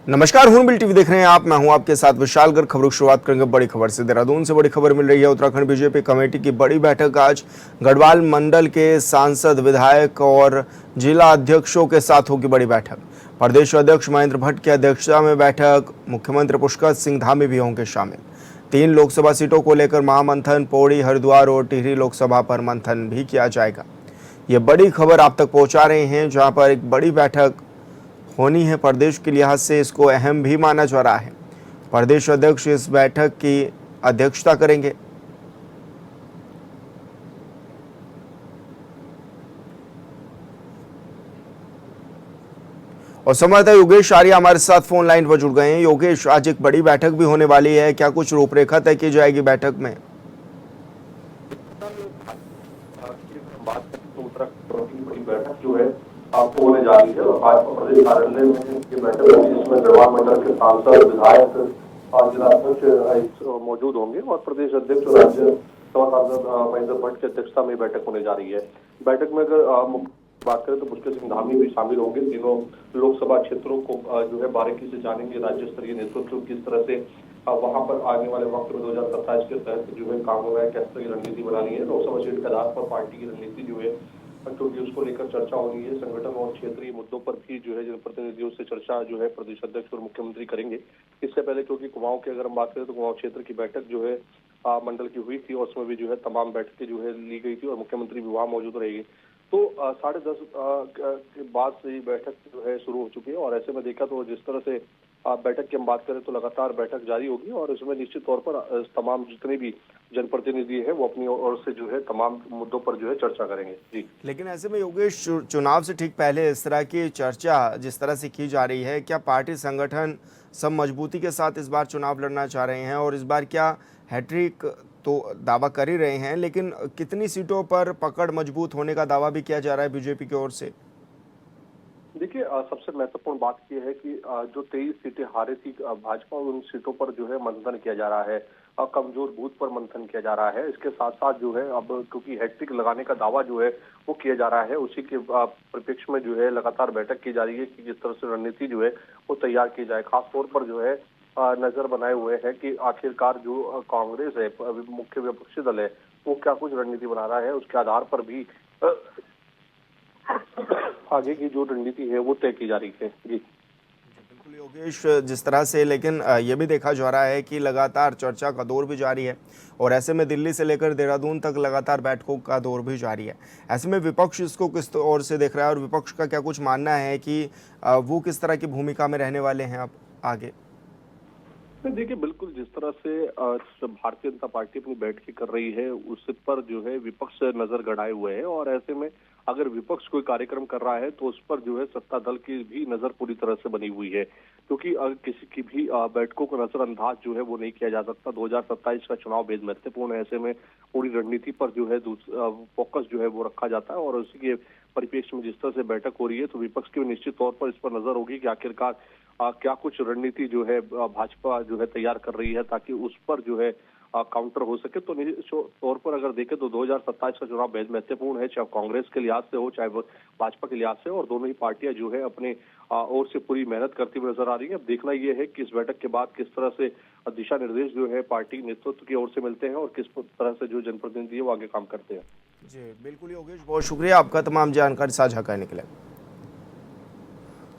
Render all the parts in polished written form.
नमस्कार, हूं bill TV देख रहे हैं आप। मैं हूं आपके साथ विशालगढ़। खबरों की शुरुआत करेंगे बड़ी खबर से। देहरादून से बड़ी खबर मिल रही है। उत्तराखंड बीजेपी कमेटी की बड़ी बैठक आज गढ़वाल मंडल के सांसद, विधायक और जिला अध्यक्षों के साथ होगी बड़ी बैठक। प्रदेश अध्यक्ष महेंद्र भट्ट की अध्यक्षता में बैठक। मुख्यमंत्री पुष्कर सिंह धामी भी होंगे शामिल। 3 लोकसभा सीटों को लेकर महामंथन, पौड़ी, हरिद्वार और टिहरी लोकसभा पर मंथन भी किया जाएगा। ये बड़ी खबर आप तक पहुंचा रहे हैं, जहां पर एक बड़ी बैठक होनी है। प्रदेश के लिहाज से इसको अहम भी माना जा रहा है। प्रदेश अध्यक्ष इस बैठक की अध्यक्षता करेंगे। और संवाददाता योगेश आर्य हमारे साथ फोन लाइन पर जुड़ गए हैं। योगेश, आज एक बड़ी बैठक भी होने वाली है, क्या कुछ रूपरेखा तय की जाएगी बैठक में? बात करें तो उत्तराखंड की बड़ी बैठक जो है आपको होने जा रही है और भाजपा प्रदेश कार्यालय में ये बैठक होगी, जिसमें गढ़वाल मंडल के सांसद, विधायक और जिला अध्यक्ष मौजूद होंगे और प्रदेश अध्यक्ष और राज्यसभा सांसद महेंद्र भट्ट की अध्यक्षता में बैठक होने जा रही है। बैठक में अगर बात करें तो पुष्कर सिंह धामी भी शामिल होंगे। तीनों लोकसभा क्षेत्रों को जो है बारीकी से जानेंगे। राज्य स्तरीय नेतृत्व किस तरह से वहां पर आने वाले वक्त में 2027 के तहत जो है काम होना है, किस तरह की रणनीति बनानी है। लोकसभा सीट के आधार पर पार्टी की रणनीति जो है, क्योंकि उसको लेकर चर्चा होनी है। संगठन और क्षेत्रीय मुद्दों पर भी जो है जनप्रतिनिधियों से चर्चा जो है प्रदेश अध्यक्ष और मुख्यमंत्री करेंगे। इससे पहले क्योंकि कुमाऊं की अगर हम बात करें तो कुमाऊं क्षेत्र की बैठक जो है मंडल की हुई थी और उसमें भी जो है तमाम बैठकें जो है ली गई थी और मुख्यमंत्री भी वहां मौजूद रहेगी। तो 10:30 के बाद से ये बैठक जो है शुरू हो चुकी है और ऐसे में देखा तो जिस तरह से बैठक की हम बात करें तो लगातार बैठक जारी होगी और इसमें निश्चित तौर पर तमाम जितने भी जनप्रतिनिधि हैं वो अपनी ओर से जो है तमाम मुद्दों पर जो है चर्चा करेंगे। जी, लेकिन ऐसे में योगेश, चुनाव से ठीक पहले इस तरह की चर्चा जिस तरह से की जा रही है, क्या पार्टी संगठन सब मजबूती के साथ इस बार चुनाव लड़ना चाह रहे हैं? और इस बार क्या हैट्रिक तो दावा कर ही रहे हैं, लेकिन कितनी सीटों पर पकड़ मजबूत होने का दावा भी किया जा रहा है बीजेपी की ओर से? देखिए सबसे महत्वपूर्ण बात यह है कि जो 23 सीटें हारे थी भाजपा, उन सीटों पर जो है मंथन किया जा रहा है। कमजोर बूथ पर मंथन किया जा रहा है। इसके साथ साथ जो है अब क्योंकि हैट्रिक लगाने का दावा जो है वो किया जा रहा है, उसी के परिप्रेक्ष्य में जो है लगातार बैठक की जा रही है कि जिस तरह से रणनीति जो है वो तैयार की जाए। खासतौर पर जो है नजर बनाए हुए है कि आखिरकार जो कांग्रेस है, मुख्य विपक्षी दल है, वो क्या कुछ रणनीति बना रहा है। उसके आधार पर भी आगे की जो रणनीति है वो तय की जा रही है। जी, बिल्कुल योगेश, जिस तरह से लेकिन ये भी देखा जा रहा है कि लगातार चर्चा का दौर भी जारी है और ऐसे में दिल्ली से लेकर देहरादून तक लगातार बैठकों का दौर भी जारी है। ऐसे में विपक्ष इसको किस ओर से देख रहा है और विपक्ष का क्या कुछ मानना है कि वो किस तरह की भूमिका में रहने वाले हैं अब आगे? देखिए बिल्कुल जिस तरह से भारतीय जनता पार्टी अपनी बैठकें कर रही है उस पर जो है विपक्ष नजर गड़ाए हुए है और ऐसे में अगर विपक्ष कोई कार्यक्रम कर रहा है तो उस पर जो है सत्ता दल की भी नजर पूरी तरह से बनी हुई है, क्योंकि अगर किसी की भी बैठकों को नजरअंदाज जो है वो नहीं किया जा सकता। 2027 का चुनाव बेहद महत्वपूर्ण है। ऐसे में पूरी रणनीति पर जो है फोकस जो है वो रखा जाता है और उसी के परिप्रेक्ष्य में जिस तरह से बैठक हो रही है तो विपक्ष की निश्चित तौर पर इस पर नजर होगी कि आखिरकार क्या कुछ रणनीति जो है भाजपा जो है तैयार कर रही है ताकि उस पर जो है काउंटर हो सके। तो निश्चित तौर पर अगर देखें तो 2027 का चुनाव बेहद महत्वपूर्ण है, चाहे कांग्रेस के लिहाज से हो चाहे भाजपा के लिहाज से, और दोनों ही पार्टियां जो है अपने ओर से पूरी मेहनत करती हुई नजर आ रही है। अब देखना यह है कि इस बैठक के बाद किस तरह से दिशा निर्देश जो है पार्टी नेतृत्व की ओर से मिलते हैं और किस तरह से जो जनप्रतिनिधि है वो आगे काम करते हैं। जी बिल्कुल योगेश, बहुत शुक्रिया आपका तमाम जानकारी साझा करने के लिए।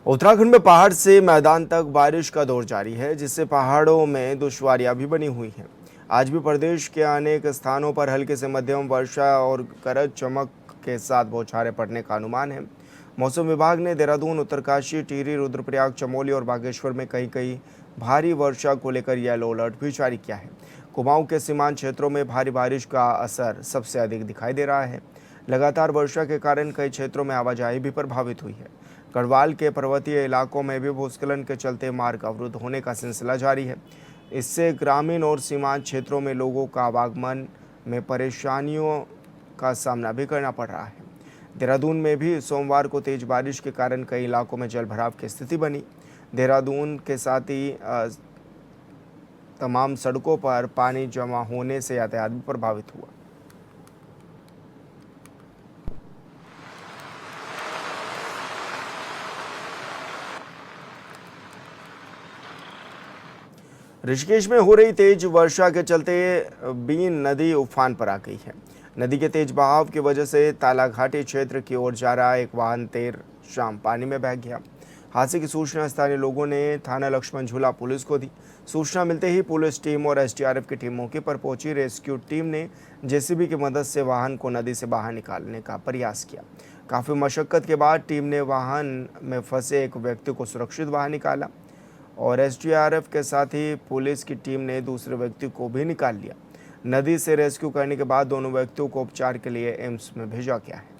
उत्तराखंड में पहाड़ से मैदान तक बारिश का दौर जारी है, जिससे पहाड़ों में दुश्वारियां भी बनी हुई हैं। आज भी प्रदेश के अनेक स्थानों पर हल्के से मध्यम वर्षा और गरज चमक के साथ बौछारें पड़ने का अनुमान है। मौसम विभाग ने देहरादून, उत्तरकाशी, टिहरी, रुद्रप्रयाग, चमोली और बागेश्वर में कहीं कहीं भारी वर्षा को लेकर येलो अलर्ट भी जारी किया है। कुमाऊं के सीमांत क्षेत्रों में भारी बारिश का असर सबसे अधिक दिखाई दे रहा है। लगातार वर्षा के कारण कई क्षेत्रों में आवाजाही भी प्रभावित हुई है। गढ़वाल के पर्वतीय इलाकों में भी भूस्खलन के चलते मार्ग अवरुद्ध होने का सिलसिला जारी है। इससे ग्रामीण और सीमांत क्षेत्रों में लोगों का आवागमन में परेशानियों का सामना भी करना पड़ रहा है। देहरादून में भी सोमवार को तेज बारिश के कारण कई इलाकों में जलभराव की स्थिति बनी। देहरादून के साथ ही तमाम सड़कों पर पानी जमा होने से यातायात भी प्रभावित हुआ। ऋषिकेश में हो रही तेज वर्षा के चलते बीन नदी उफान पर आ गई है। नदी के तेज बहाव की वजह से तालाघाटी क्षेत्र की ओर जा रहा एक वाहन देर शाम पानी में बह गया। हादसे की सूचना स्थानीय लोगों ने थाना लक्ष्मण झूला पुलिस को दी। सूचना मिलते ही पुलिस टीम और एसडीआरएफ की टीम मौके पर पहुंची। रेस्क्यू टीम ने जेसीबी की मदद से वाहन को नदी से बाहर निकालने का प्रयास किया। काफ़ी मशक्कत के बाद टीम ने वाहन में फंसे एक व्यक्ति को सुरक्षित बाहर निकाला और एसडीआरएफ के साथ ही पुलिस की टीम ने दूसरे व्यक्ति को भी निकाल लिया। नदी से रेस्क्यू करने के बाद दोनों व्यक्तियों को उपचार के लिए एम्स में भेजा गया है।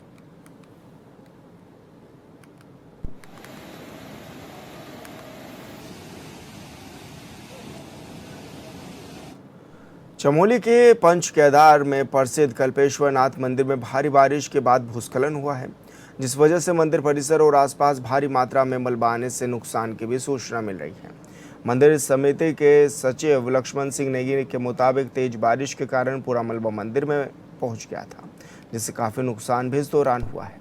चमोली के पंच केदार में प्रसिद्ध कल्पेश्वर नाथ मंदिर में भारी बारिश के बाद भूस्खलन हुआ है, जिस वजह से मंदिर परिसर और आसपास भारी मात्रा में मलबा आने से नुकसान की भी सूचना मिल रही है। मंदिर समिति के सचिव लक्ष्मण सिंह नेगी के मुताबिक तेज बारिश के कारण पूरा मलबा मंदिर में पहुंच गया था, जिससे काफी नुकसान भी इस दौरान हुआ है।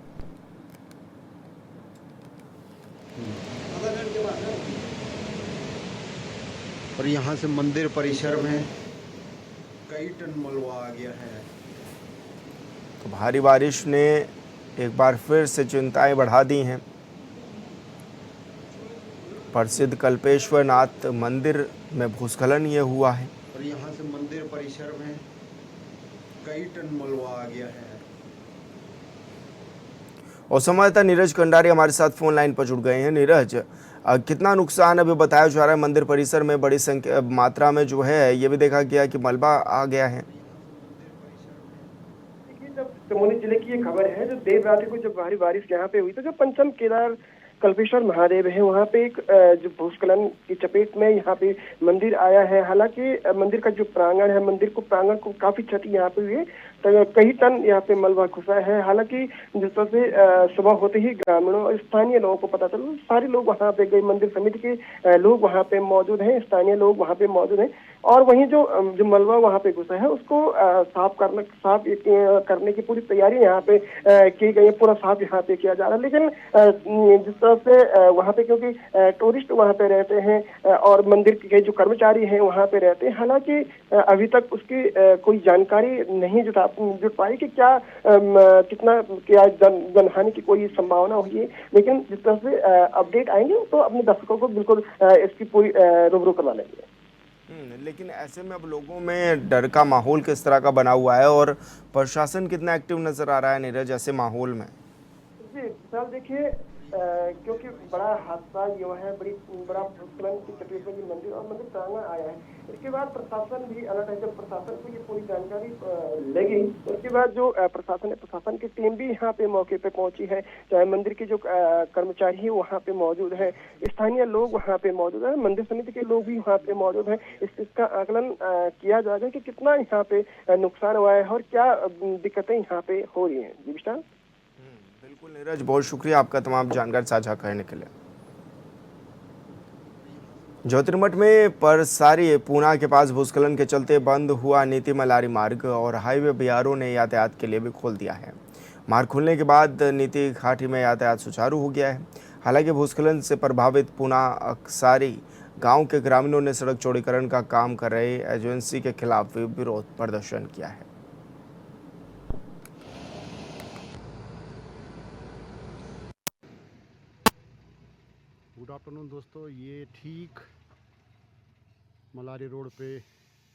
और यहाँ से मंदिर परिसर में कई टन मलबा आ गया है। तो भारी बारिश ने एक बार फिर से चिंताएं बढ़ा दी हैं। प्रसिद्ध कल्पेश्वर नाथ मंदिर में भूस्खलन ये हुआ है और यहाँ से मंदिर परिसर में कई टन मलबा आ गया है। और संवाददाता नीरज कंडारी हमारे साथ फोन लाइन पर जुड़ गए हैं। नीरज, कितना नुकसान अभी बताया जा रहा है? मंदिर परिसर में बड़ी संख्या मात्रा में जो है ये भी देखा गया कि मलबा आ गया है। जब चमोली जिले की ये खबर है, जो देर रात को जब भारी बारिश यहाँ पे हुई तो जो पंचम केदार कल्पेश्वर महादेव है वहाँ पे एक जो भूस्खलन की चपेट में यहाँ पे मंदिर आया है। हालांकि मंदिर का जो प्रांगण है, मंदिर को प्रांगण को काफी क्षति यहाँ पे हुई है, तो कई टन यहाँ पे मलबा घुसा है। हालांकि जिस तरह से सुबह होते ही ग्रामीणों और स्थानीय लोगों को पता चला, सारे लोग वहाँ पे गए। मंदिर समिति के लोग वहाँ पे मौजूद हैं, स्थानीय लोग वहाँ पे मौजूद हैं और वहीं जो मलबा वहाँ पे घुसा है उसको साफ करने की पूरी तैयारी यहाँ पे की गई है। पूरा साफ यहाँ पे किया जा रहा है। लेकिन जिस तरह से वहाँ पे क्योंकि टूरिस्ट वहाँ पे रहते हैं और मंदिर के जो कर्मचारी हैं वहाँ पे रहते हैं, हालांकि अभी तक उसकी कोई जानकारी नहीं जुट पाई कि क्या क्या जनहानि की कोई संभावना हुई है। लेकिन जिस तरह से अपडेट आएंगे तो अपने दर्शकों को बिल्कुल इसकी पूरी रूबरू करवा लेंगे। लेकिन ऐसे में अब लोगों में डर का माहौल किस तरह का बना हुआ है और प्रशासन कितना एक्टिव नजर आ रहा है नीरज ऐसे माहौल में? जी सर, देखिए क्योंकि बड़ा हादसा ये है, बड़ा भूस्खलन की चपेट में ये मंदिर और मंदिर प्रांगण आया है। इसके बाद प्रशासन भी अलर्ट है। जब प्रशासन को ये पूरी जानकारी लगी उसके बाद जो प्रशासन की टीम भी यहाँ पे मौके पे पहुंची है। चाहे मंदिर के जो कर्मचारी है वहाँ पे मौजूद है, स्थानीय लोग वहाँ पे मौजूद है, मंदिर समिति के लोग भी वहाँ पे मौजूद है। इसका आकलन किया जाएगा कि कितना यहाँ पे नुकसान हुआ है और क्या दिक्कतें यहाँ पे हो रही है। जी विशाल। बिल्कुल नीरज, बहुत शुक्रिया आपका तमाम जानकारी साझा करने के लिए। ज्योतिर्मठ में परसारी पूना के पास भूस्खलन के चलते बंद हुआ नीति मलारी मार्ग और हाईवे बीआरओ ने यातायात के लिए भी खोल दिया है। मार्ग खुलने के बाद नीति घाटी में यातायात सुचारू हो गया है। हालांकि भूस्खलन से प्रभावित पूना अक्सारी गांव के ग्रामीणों ने सड़क चौड़ीकरण का काम कर रहे एजेंसी के खिलाफ विरोध प्रदर्शन किया है। गुड आफ्टरनून दोस्तों, ये ठीक मलारी रोड पे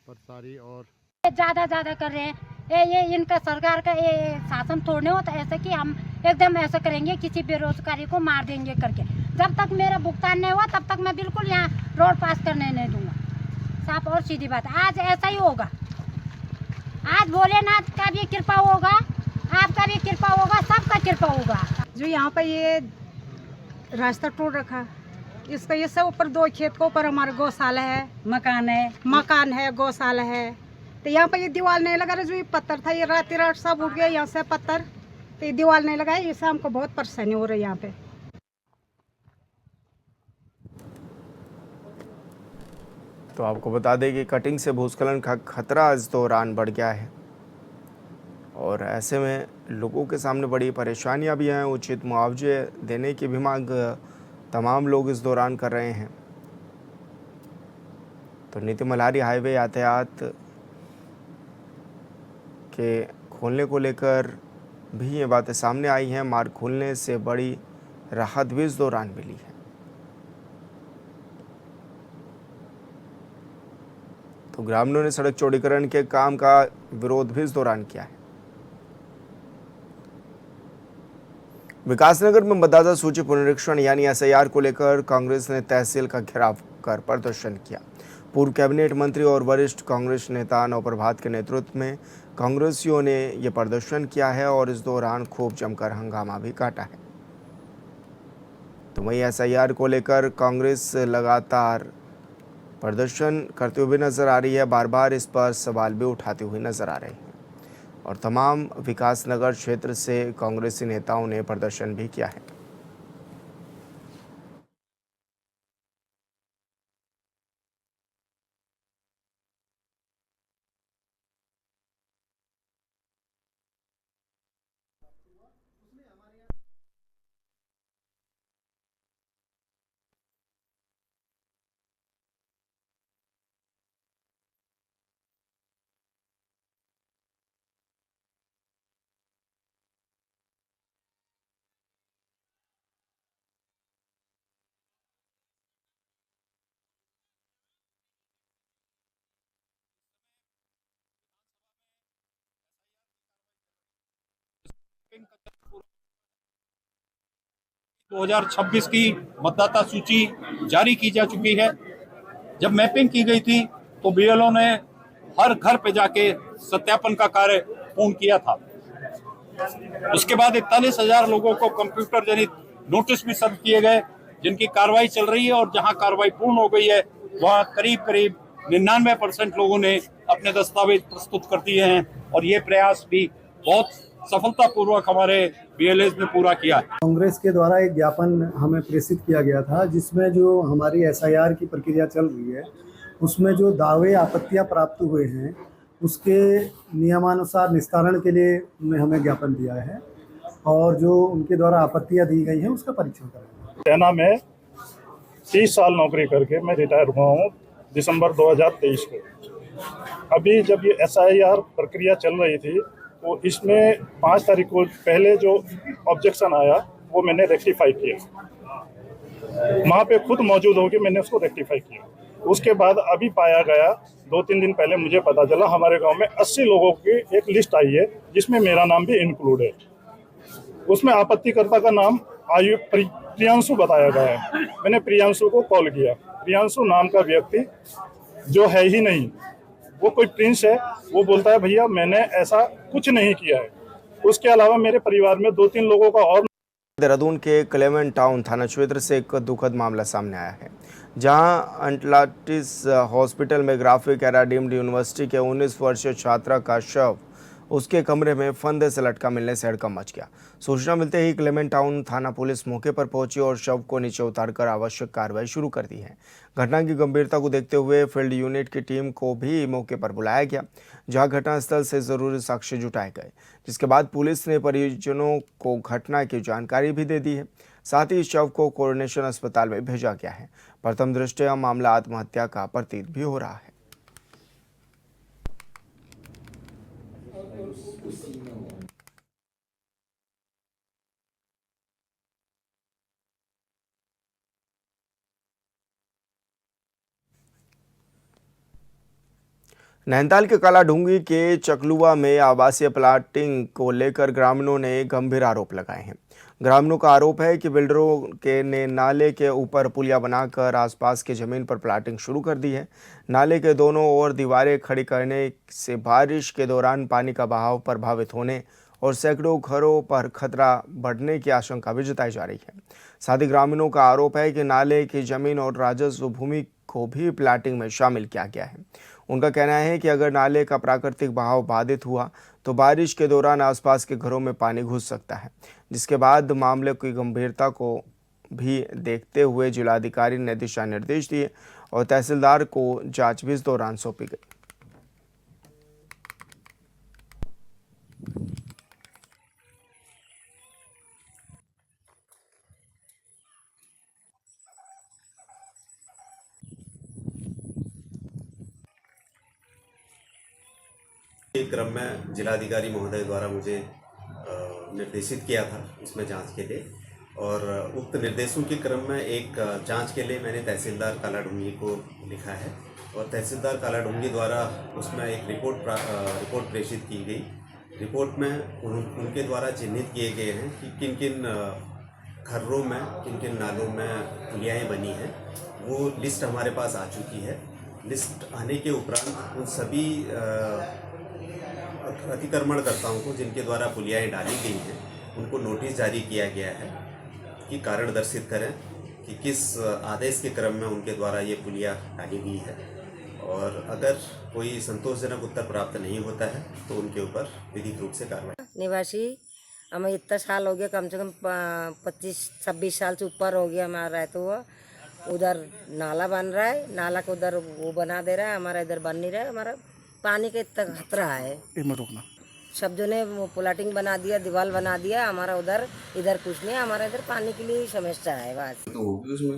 परसारी और ज्यादा कर रहे हैं। ये इनका सरकार का ये शासन तोड़ने हो तो ऐसे कि हम एकदम ऐसा करेंगे, किसी बेरोजगारी को मार देंगे करके। जब तक मेरा भुगतान नहीं हुआ तब तक मैं बिल्कुल यहाँ रोड पास करने नहीं दूंगा। साफ और सीधी बात, आज ऐसा ही होगा। आज भोलेनाथ का भी कृपा होगा, आपका भी कृपा होगा, सबका कृपा होगा। जो यहाँ पे ये रास्ता तोड़ रखा, इसका ये सब ऊपर 2 खेत के ऊपर हमारा गौशाला है, मकान है, गौशाला है। तो यहाँ पे ये दीवार नहीं लगा रहा, जो ये पत्थर था ये रात सब उठ गया यहाँ से पत्थर, तो ये दीवार नहीं लगा है। इससे हमको बहुत परेशानी हो रही है यहाँ पे। तो आपको बता दें कि कटिंग से भूस्खलन का खतरा इस दौरान बढ़ गया है और ऐसे में लोगों के सामने बड़ी परेशानियां भी हैं। उचित मुआवजे देने की भी मांग तमाम लोग इस दौरान कर रहे हैं। तो नीति मल्हारी हाईवे यातायात के खोलने को लेकर भी ये बातें सामने आई हैं। मार्ग खुलने से बड़ी राहत भी इस दौरान मिली है। तो ग्रामीणों ने सड़क चौड़ीकरण के काम का विरोध भी इस दौरान किया है। विकासनगर में मतदाता सूची पुनरीक्षण यानी एसआईआर को लेकर कांग्रेस ने तहसील का घेराव कर प्रदर्शन किया। पूर्व कैबिनेट मंत्री और वरिष्ठ कांग्रेस नेता नवप्रभात के नेतृत्व में कांग्रेसियों ने यह प्रदर्शन किया है और इस दौरान खूब जमकर हंगामा भी काटा है। तो वहीं एसआईआर को लेकर कांग्रेस लगातार प्रदर्शन करते हुए नजर आ रही है, बार बार इस पर सवाल भी उठाते हुए नजर आ रहे हैं और तमाम विकासनगर क्षेत्र से कांग्रेसी नेताओं ने प्रदर्शन भी किया है। दो 2026 की मतदाता सूची जारी की जा चुकी है। जब मैपिंग की गई थी तो बीएलओ ने हर घर पे जाके सत्यापन का कार्य पूर्ण किया था। उसके बाद 41,000 लोगों को कंप्यूटर जनित नोटिस भी सर्व किए गए, जिनकी कार्रवाई चल रही है और जहां कार्रवाई पूर्ण हो गई है वहां करीब 99% लोगों ने अपने दस्तावेज प्रस्तुत कर दिए हैं और ये प्रयास भी बहुत सफलतापूर्वक हमारे बीएलएस ने पूरा किया है। कांग्रेस के द्वारा एक ज्ञापन हमें प्रेषित किया गया था जिसमें जो हमारी एसआईआर की प्रक्रिया चल रही है उसमें जो दावे आपत्तियां प्राप्त हुए हैं उसके नियमानुसार निस्तारण के लिए उन्होंने हमें ज्ञापन दिया है और जो उनके द्वारा आपत्तियां दी गई हैं उसका परीक्षण करेंगे। सेना में 30 साल नौकरी करके मैं रिटायर हुआ हूँ दिसंबर 2023 को। अभी जब ये एसआईआर प्रक्रिया चल रही थी तो इसमें 5 तारीख को पहले जो ऑब्जेक्शन आया वो मैंने रेक्टिफाई किया, वहाँ पे खुद मौजूद होकर मैंने उसको रेक्टिफाई किया। उसके बाद अभी पाया गया 2-3 दिन पहले मुझे पता चला हमारे गांव में 80 लोगों की एक लिस्ट आई है जिसमें मेरा नाम भी इंक्लूड है। उसमें आपत्तिकर्ता का नाम प्रियांशु बताया गया है। मैंने प्रियांशु को कॉल किया। प्रियांशु नाम का व्यक्ति जो है ही नहीं, वो कोई प्रिंस है, वो बोलता है भैया मैंने ऐसा कुछ नहीं किया है। उसके अलावा मेरे परिवार में 2-3 लोगों का और। देहरादून के क्लेमेंट टाउन थाना क्षेत्र से एक दुखद मामला सामने आया है, जहां अटलांटिस हॉस्पिटल में ग्राफिक एरा डीम्ड यूनिवर्सिटी के 19 वर्षीय छात्रा का शव उसके कमरे में फंदे से लटका मिलने से हड़कंप मच गया। सूचना मिलते ही क्लेमेंट टाउन थाना पुलिस मौके पर पहुंची और शव को नीचे उतारकर आवश्यक कार्रवाई शुरू कर दी है। घटना की गंभीरता को देखते हुए फील्ड यूनिट की टीम को भी मौके पर बुलाया गया, जहां घटनास्थल से जरूरी साक्ष्य जुटाए गए, जिसके बाद पुलिस ने परिजनों को घटना की जानकारी भी दे दी है। साथ ही शव को कोरोनेशन अस्पताल में भेजा गया है। प्रथम दृष्टया मामला आत्महत्या का प्रतीत भी हो रहा है। नैनीताल के कालाढूंगी के चकलुआ में आवासीय प्लाटिंग को लेकर ग्रामीणों ने गंभीर आरोप लगाए हैं। ग्रामीणों का आरोप है कि बिल्डरों के ने नाले के ऊपर पुलिया बनाकर आसपास की जमीन पर प्लाटिंग शुरू कर दी है। नाले के दोनों ओर दीवारें खड़ी करने से बारिश के दौरान पानी का बहाव प्रभावित होने और सैकड़ों घरों पर खतरा बढ़ने की आशंका भी जताई जा रही है। साथ ही ग्रामीणों का आरोप है कि नाले की जमीन और राजस्व भूमि को भी प्लाटिंग में शामिल किया गया है। उनका कहना है कि अगर नाले का प्राकृतिक बहाव बाधित हुआ तो बारिश के दौरान आसपास के घरों में पानी घुस सकता है, जिसके बाद मामले की गंभीरता को भी देखते हुए जिलाधिकारी ने दिशा निर्देश दिए और तहसीलदार को जांच भी इस दौरान सौंपी गई। के क्रम में जिलाधिकारी महोदय द्वारा मुझे निर्देशित किया था इसमें जांच के लिए, और उक्त निर्देशों के क्रम में एक जांच के लिए मैंने तहसीलदार कालाडूंगी को लिखा है, और तहसीलदार कालाडूंगी द्वारा उसमें एक रिपोर्ट प्रेषित की गई। रिपोर्ट में उनके द्वारा चिन्हित किए गए हैं कि किन किन खर्रों में, किन किन नालों में पुलियाएँ बनी हैं। वो लिस्ट हमारे पास आ चुकी है। लिस्ट आने के उपरांत उन सभी अतिक्रमणकर्ताओं को जिनके द्वारा पुलियाएँ डाली गई हैं उनको नोटिस जारी किया गया है कि कारण दर्शित करें कि किस आदेश के क्रम में उनके द्वारा ये पुलिया डाली गई है, और अगर कोई संतोषजनक उत्तर प्राप्त नहीं होता है तो उनके ऊपर विधिक रूप से कार्रवाई। निवासी हमें इतना साल हो गया, कम से कम 25-26 साल से ऊपर हो गया हमारा रहते हुआ। उधर नाला बन रहा है, नाला को उधर वो बना दे रहा है, हमारा इधर बन नहीं रहा है। हमारा पानी का इतना खतरा है। सब जो ने प्लाटिंग बना दिया, दीवार बना दिया, हमारा उधर इधर कुछ नहीं, हमारा इधर पानी के लिए समस्या है बस। तो होगी उसमें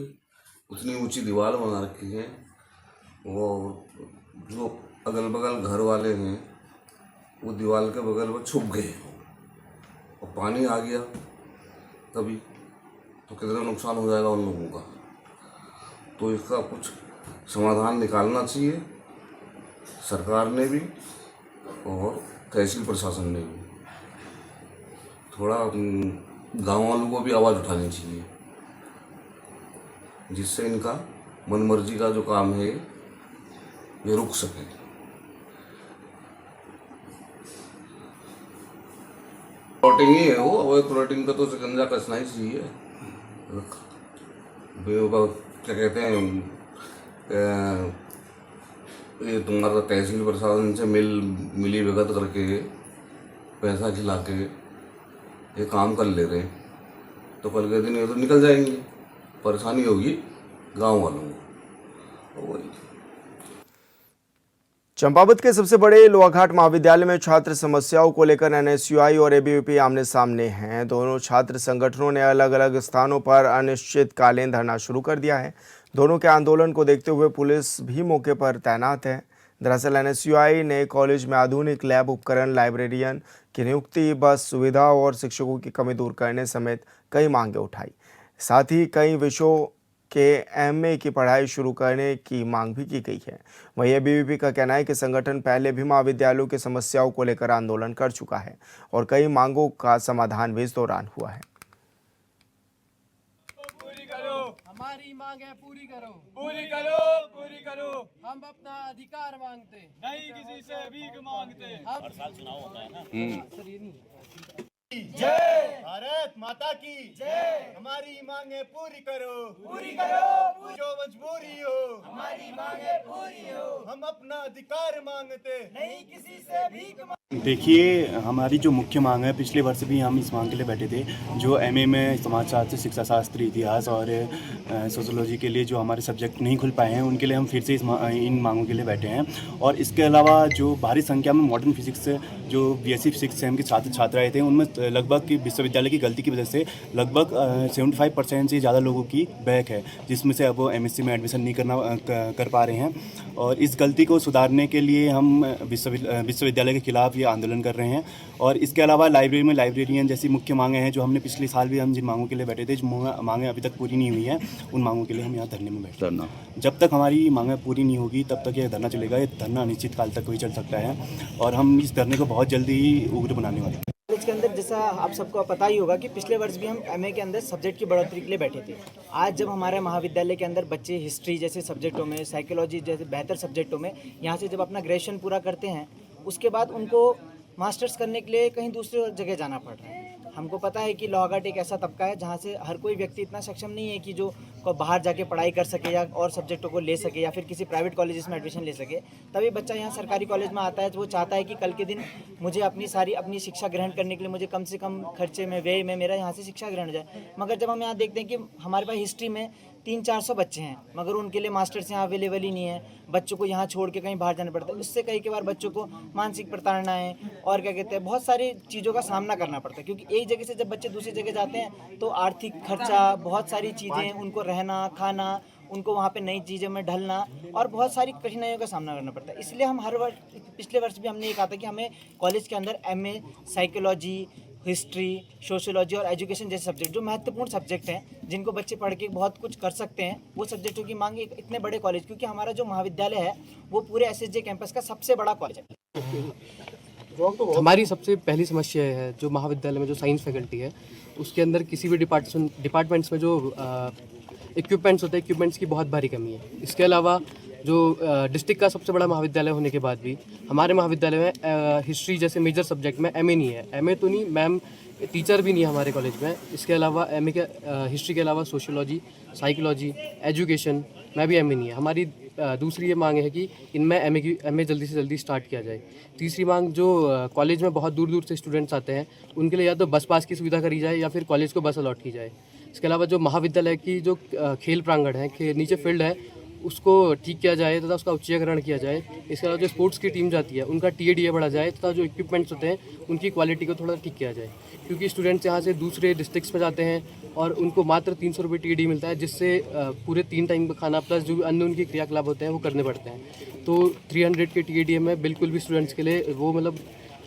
उतनी ऊंची दीवार बना रखी है, वो जो अगल बगल घर वाले हैं वो दीवार के बगल में छुप गए और पानी आ गया तभी तो कितना नुकसान हो जाएगा उन लोगों का। तो इसका कुछ समाधान निकालना चाहिए सरकार ने भी और तहसील प्रशासन ने भी। थोड़ा गांव वालों को भी आवाज़ उठानी चाहिए जिससे इनका मनमर्जी का जो काम है ये रुक सके। प्लॉटिंग ही है वो, अवैध प्लॉटिंग का तो शिकंजा कसना ही चाहिए। क्या कहते हैं, ये तुम्हारा तहसील प्रशासन से मिली भगत करके पैसा खिला के ये काम कर ले रहे हैं, तो कल के दिन ये तो निकल जाएंगे, परेशानी होगी गांव वालों को। वही चंपावत के सबसे बड़े लोहाघाट महाविद्यालय में छात्र समस्याओं को लेकर एनएसयूआई और एबीवीपी आमने सामने हैं। दोनों छात्र संगठनों ने अलग अलग स्थानों पर अनिश्चितकालीन धरना शुरू कर दिया है। दोनों के आंदोलन को देखते हुए पुलिस भी मौके पर तैनात है। दरअसल एनएसयूआई ने कॉलेज में आधुनिक लैब उपकरण, लाइब्रेरियन की नियुक्ति, बस सुविधा और शिक्षकों की कमी दूर करने समेत कई मांगें उठाई। साथ ही कई विषयों के एमए की पढ़ाई शुरू करने की मांग भी की गई है। वहीं एबीवीपी का कहना है कि संगठन पहले भी महाविद्यालयों की समस्याओं को लेकर आंदोलन कर चुका है और कई मांगों का समाधान भी इस दौरान हुआ है। हमारी मांग है पूरी करो, पूरी करो, पूरी करो। हम अपना अधिकार मांगते, नहीं किसी से भीख मांगते। हर साल चुनाव होता है ना। जय भारत माता की जय। हमारी मांगे पूरी करो, पूरी करो। जो मजबूरी हो हमारी मांगे पूरी हो। हम अपना अधिकार मांगते, नहीं किसी से भीख। देखिए, हमारी जो मुख्य मांग है, पिछले वर्ष भी हम इस मांग के लिए बैठे थे। जो एमए में समाजशास्त्र, शिक्षा शास्त्र, इतिहास और सोशोलॉजी के लिए जो हमारे सब्जेक्ट नहीं खुल पाए हैं, उनके लिए हम फिर से इन मांगों के लिए बैठे हैं। और इसके अलावा जो भारी संख्या में मॉडर्न फिजिक्स जो बीएससी फिजिक्स सेम के छात्र छात्राएँ थे, उनमें लगभग की विश्वविद्यालय की गलती की वजह से लगभग 75% से ज़्यादा लोगों की बैक है, जिसमें से अब वो एमएससी में एडमिशन नहीं कर पा रहे हैं। और इस गलती को सुधारने के लिए हम विश्वविद्यालय के खिलाफ ये आंदोलन कर रहे हैं। और इसके अलावा लाइब्रेरी में लाइब्रेरियन जैसी मुख्य मांगें हैं, जो हमने पिछले साल भी हम जिन मांगों के लिए बैठे थे, जो मांगें अभी तक पूरी नहीं हुई हैं, उन मांगों के लिए हम यहाँ धरने में बैठे हैं। जब तक हमारी मांगें पूरी नहीं होगी तब तक ये धरना चलेगा। ये धरना अनिश्चित काल तक भी चल सकता है और हम इस धरने को बहुत जल्दी ही उग्र बनाने वाले हैं। कॉलेज के अंदर जैसा आप सबको पता ही होगा कि पिछले वर्ष भी हम एमए के अंदर सब्जेक्ट की बढ़ोतरी के लिए बैठे थे। आज जब हमारे महाविद्यालय के अंदर बच्चे हिस्ट्री जैसे सब्जेक्टों में, साइकोलॉजी जैसे बेहतर सब्जेक्टों में यहाँ से जब अपना ग्रेजुएशन पूरा करते हैं, उसके बाद उनको मास्टर्स करने के लिए कहीं दूसरी जगह जाना पड़ रहा है। हमको पता है कि लोहाघाट एक ऐसा तबका है जहाँ से हर कोई व्यक्ति इतना सक्षम नहीं है कि जो बाहर जाके पढ़ाई कर सके या और सब्जेक्टों को ले सके या फिर किसी प्राइवेट कॉलेजेस में एडमिशन ले सके। तभी बच्चा यहाँ सरकारी कॉलेज में आता है तो वो चाहता है कि कल के दिन मुझे अपनी शिक्षा ग्रहण करने के लिए मुझे कम से कम खर्चे में, व्यय में मेरा यहाँ से शिक्षा ग्रहण हो जाए। मगर जब हम यहाँ देखते हैं कि हमारे पास हिस्ट्री में 300-400 बच्चे हैं, मगर उनके लिए मास्टर्स यहाँ अवेलेबल ही नहीं है। बच्चों को यहाँ छोड़ के कहीं बाहर जाना पड़ता है। उससे कई बार बच्चों को मानसिक प्रताड़नाएं और क्या कहते हैं, बहुत सारी चीज़ों का सामना करना पड़ता है। क्योंकि एक जगह से जब बच्चे दूसरी जगह जाते हैं तो आर्थिक खर्चा, बहुत सारी चीज़ें, उनको रहना, खाना, उनको वहाँ पे नई चीज़ों में ढलना और बहुत सारी कठिनाइयों का सामना करना पड़ता है। इसलिए हम हर वर्ष, पिछले वर्ष भी हमने ये कहा था कि हमें कॉलेज के अंदर MA साइकोलॉजी, हिस्ट्री, सोशियोलॉजी और एजुकेशन जैसे सब्जेक्ट, जो महत्वपूर्ण सब्जेक्ट हैं जिनको बच्चे पढ़ के बहुत कुछ कर सकते हैं, वो सब्जेक्टों की मांग इतने बड़े कॉलेज, क्योंकि हमारा जो महाविद्यालय है वो पूरे SSJ कैंपस का सबसे बड़ा कॉलेज है। हमारी सबसे पहली समस्या है जो महाविद्यालय में जो साइंस फैकल्टी है उसके अंदर किसी भी डिपार्टमेंट्स में जो इक्विपमेंट्स होते हैं, इक्विपमेंट्स की बहुत भारी कमी है। इसके अलावा जो डिस्ट्रिक्ट का सबसे बड़ा महाविद्यालय होने के बाद भी हमारे महाविद्यालय में हिस्ट्री जैसे मेजर सब्जेक्ट में MA नहीं है। MA तो नहीं, मैम टीचर भी नहीं है हमारे कॉलेज में। इसके अलावा MA के हिस्ट्री के अलावा सोशियोलॉजी, साइकोलॉजी, एजुकेशन में भी MA नहीं है। हमारी दूसरी ये मांग है कि इनमें MA जल्दी से जल्दी स्टार्ट किया जाए। तीसरी मांग, जो कॉलेज में बहुत दूर दूर से स्टूडेंट्स आते हैं उनके लिए या तो बस पास की सुविधा करी जाए या फिर कॉलेज को बस अलॉट की जाए। इसके अलावा जो महाविद्यालय की जो खेल प्रांगण है, नीचे फील्ड है, उसको ठीक किया जाए तथा उसका उच्चीकरण किया जाए। इसके अलावा जो स्पोर्ट्स की टीम जाती है उनका TA बढ़ा जाए तथा जो इक्विपमेंट्स होते हैं उनकी क्वालिटी को थोड़ा ठीक किया जाए, क्योंकि स्टूडेंट्स यहाँ से दूसरे डिस्ट्रिक्ट्स में जाते हैं और उनको मात्र 300 रुपये TA मिलता है, जिससे पूरे 3 टाइम का खाना प्लस जो अन्य उनके क्रियाकलाप होते हैं वो करने पड़ते हैं। तो 300 के TA में बिल्कुल भी स्टूडेंट्स के लिए वो मतलब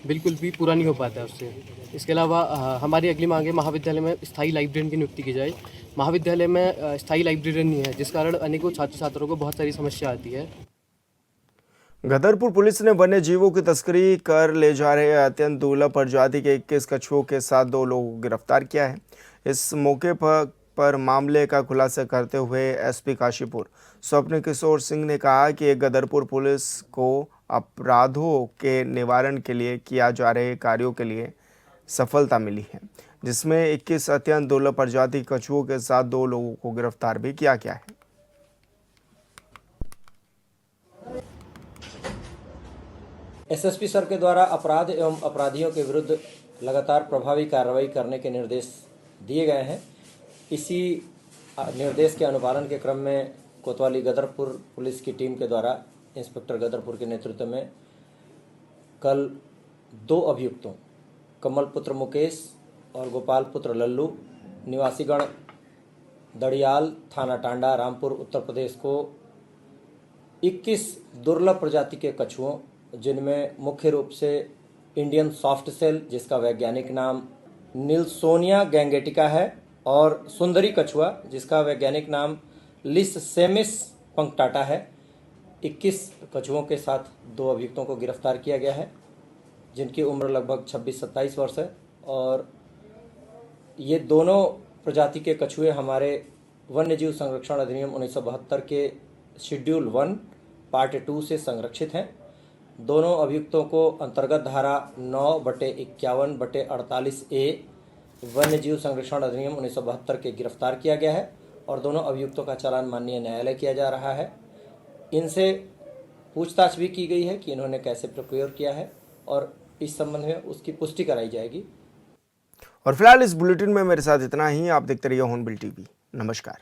बिल्कुल भी पूरा नहीं हो पाता है उससे। इसके अलावा हमारी अगली मांग है महाविद्यालय में स्थायी लाइब्रेरियन की नियुक्ति की जाए। महाविद्यालय में स्थायी लाइब्रेरियन नहीं है, जिस कारण अनेकों छात्र छात्रों को बहुत सारी समस्या आती है। गदरपुर पुलिस ने वन्य जीवों की तस्करी कर ले जा रहे अत्यंत दुर्लभ प्रजाति के 21 कछुओं के साथ 2 लोगों को गिरफ्तार किया है। इस मौके पर मामले का खुलासा करते हुए SP काशीपुर स्वप्न किशोर सिंह ने कहा कि गदरपुर पुलिस को अपराधों के निवारण के लिए किया जा रहे कार्यों के लिए सफलता मिली है, जिसमें 21 अत्यंत दुर्लभ प्रजाति कछुओं के साथ 2 लोगों को गिरफ्तार भी किया गया है। SSP सर के द्वारा अपराध एवं अपराधियों के विरुद्ध लगातार प्रभावी कार्रवाई करने के निर्देश दिए गए हैं। इसी निर्देश के अनुपालन के क्रम में कोतवाली गदरपुर पुलिस की टीम के द्वारा इंस्पेक्टर गदरपुर के नेतृत्व में कल 2 अभियुक्तों कमल पुत्र मुकेश और गोपाल पुत्र लल्लू निवासीगण दड़ियाल थाना टांडा रामपुर उत्तर प्रदेश को 21 दुर्लभ प्रजाति के कछुओं, जिनमें मुख्य रूप से इंडियन सॉफ्ट सेल जिसका वैज्ञानिक नाम निल्सोनिया गैंगेटिका है और सुंदरी कछुआ जिसका वैज्ञानिक नाम लिससेमिस पंक्टाटा है, 21 कछुओं के साथ 2 अभियुक्तों को गिरफ्तार किया गया है, जिनकी उम्र लगभग 26-27 वर्ष है। और ये दोनों प्रजाति के कछुए हमारे वन्यजीव संरक्षण अधिनियम 1972 के शेड्यूल 1 पार्ट 2 से संरक्षित हैं। दोनों अभियुक्तों को अंतर्गत धारा 9/51/48A वन्यजीव संरक्षण अधिनियम 1972 के गिरफ्तार किया गया है और दोनों अभियुक्तों का चालान माननीय न्यायालय किया जा रहा है। इनसे पूछताछ भी की गई है कि इन्होंने कैसे प्रोक्योर किया है और इस संबंध में उसकी पुष्टि कराई जाएगी। और फिलहाल इस बुलेटिन में मेरे साथ इतना ही। आप देखते रहिए हॉर्नबिल TV। नमस्कार।